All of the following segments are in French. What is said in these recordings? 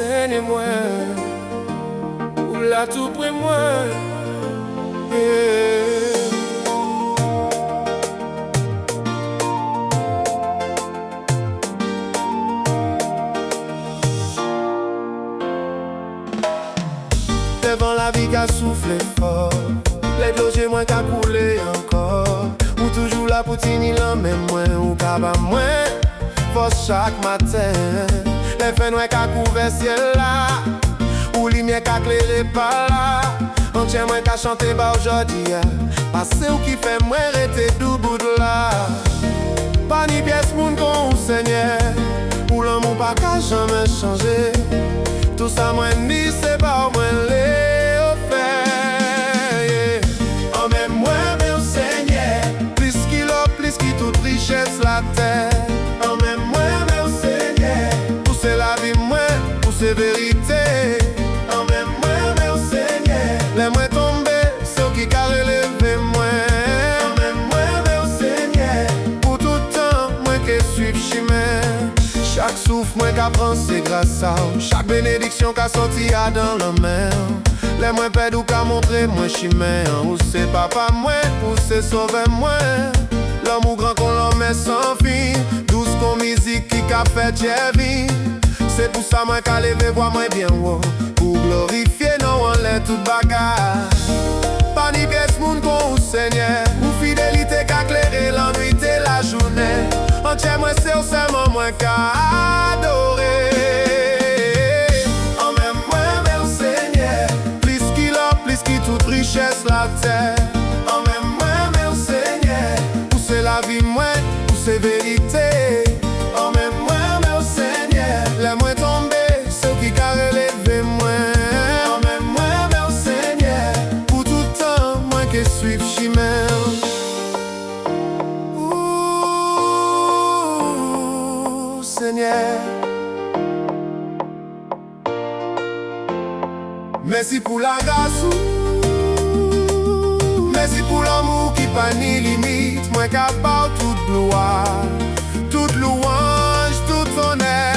enseigne-moi, ou là tout près moi. Yeah. Devant la vie qu'a soufflé fort, les loger moins qu'à couler encore. Ou toujours la poutine l'emmène moins, ou qu'à bas moins. Force chaque matin, les feux noirs qu'à couvert ciel là, ou lumière qu'à clairer par là. On tient moins qu'à chanter bas aujourd'hui, passé ou qui fait moins rester debout de là. Pas ni pièce moun qu'on Seigneur, ou l'amour pas qu'à jamais changer. Tout ça moins ni c'est pas moins les offert, yeah. En même moi mais au Seigneur, plus qu'il a, plus qu'il toute richesse la terre. En même moi mais au Seigneur, pour c'est la vie moi, pour c'est vérité. En même moi mais au Seigneur, les moins tombés, ceux qui carré levé moi. En même moi mais au Seigneur, pour tout temps moi qui suivre chemin. Chaque souffle moi qu'apprend c'est grâce à vous. Chaque bénédiction qu'a sorti à dans la main. Les moins perdus qu'a montré moi chemin. Ou c'est papa moi, ou c'est sauver moi. L'amour grand qu'on l'en met sans fin. Douce comme musique qui qu'a fait vie. C'est pour ça moi qu'a levé voix moi bien haut. Pour glorifier non on l'est toute bagarre. Pas ni pièce moun qu'on Seigneur. Ou fidélité qu'a clairé l'ennui et la journée. Entier moi c'est au serment moi qu'a adoré. En même moi mais au Seigneur, plus qu'il a, plus qu'il toute richesse la terre. En même moi mais au Seigneur, où c'est la vie moi, où c'est vérité. En même moi mais au Seigneur, les moins tombés, ceux qui carré levé moi. En même moi mais au Seigneur, pour tout temps moi qui suivre chemin. Seigneur, merci pour la grâce, merci pour l'amour qui pas ni limite. Moi capable toute gloire, toute louange, toute honneur.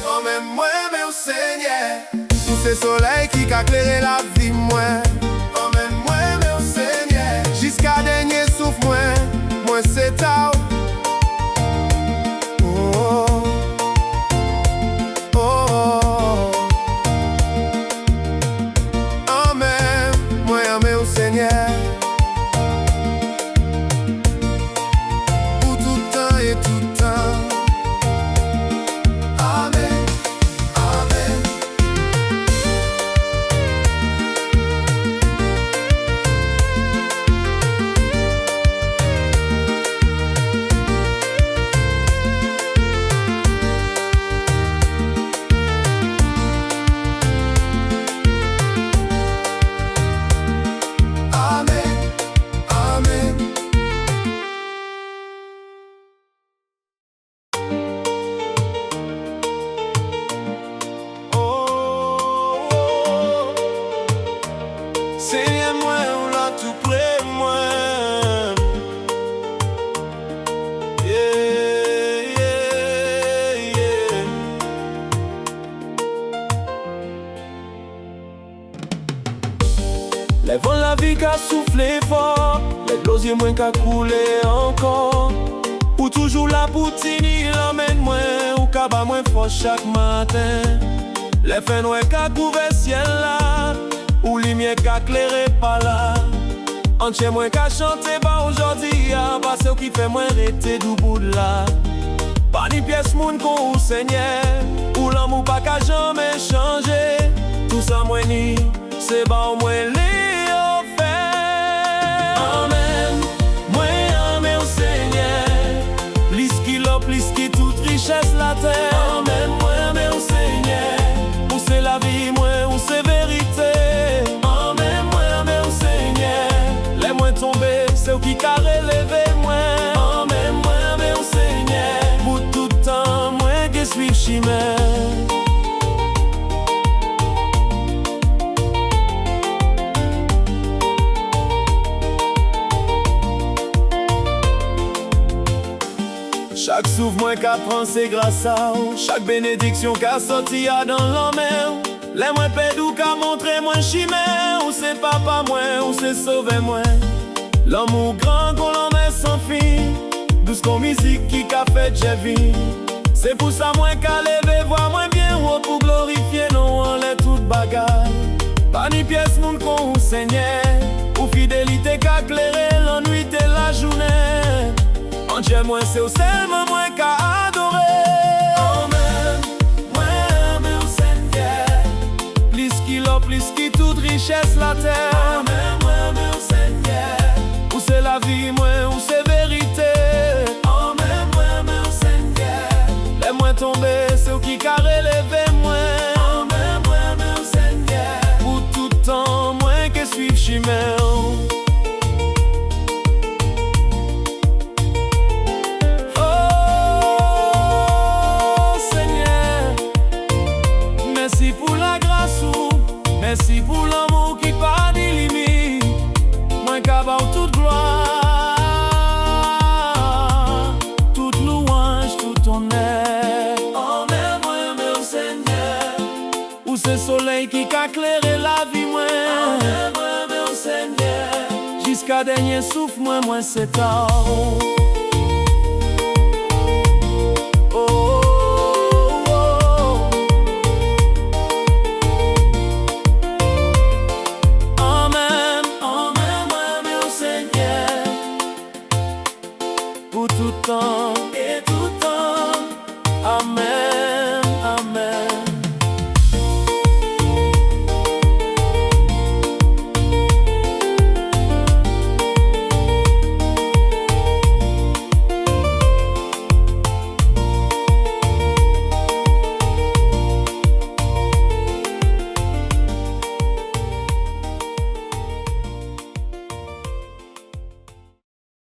Oh même moi mais au Seigneur, pour ce soleil qui a éclairé la vie moi. Oh même moi mais au Seigneur, jusqu'à dernier souffle moi c'est ta. Les vents la vie qu'a soufflé fort, les losiers moins qu'a coulé encore. Ou toujours la poutine il emmène moins, ou cabas moins fort chaque matin. Les feux noirs qu'a couvert ciel là, ou lumière qu'a clairé par là. Entier moins qu'a chanté bas aujourd'hui, parce qui fait moins rester debout de là. Pas ni pièce moun qu'on Seigneur, ou l'amour pas qu'a jamais changé. Tout ça moins ni, c'est bas au moins les. Plus qui toute richesse la terre. Amen, moi mais au Seigneur, où c'est la vie, moi où c'est vérité. Amen, moi mais au Seigneur, les moins tombés, c'est qui carré levé moi. Amen, moi mais au Seigneur, pour tout temps, moi qui suis chimère. Chaque souffle moins qu'à prendre c'est grâce à ou. Chaque bénédiction qu'a sorti à dans l'homme. Les moins pédou qu'a montré moins chimère. Ou c'est papa moins, ou c'est sauvé moins. L'amour grand qu'on l'en met sans fin. Douce comme musique qui qu'a fait j'ai vie. C'est pour ça moins qu'à lever, voir moins bien ou pour glorifier non en les toutes bagailles. Pas ni pièce moun qu'on ou Seigneur. Ou fidélité qu'a éclairé l'ennui et la journée. En Dieu moins c'est au seulement moins qu'à adorer. Oh moins mais au Seigneur. Plus qu'il a, plus qui toute richesse la terre. Oh moins mais au Seigneur. Où c'est la vie moins, où c'est vérité. Oh moins mais au Seigneur. Les moins tombés, c'est où qui qu'a relevé moins. Oh moins mais au Seigneur. Pour tout temps moins que suivre chimère. Merci pour l'amour qui pas de limite. Moi qu'avant toute gloire, toute louange, tout honneur. Oh mais au Seigneur. Où c'est soleil qui a éclairé la vie moi. Oh mais au Seigneur. Jusqu'à dernier souffle moi c'est tard. Pour tout temps et tout temps. Amen.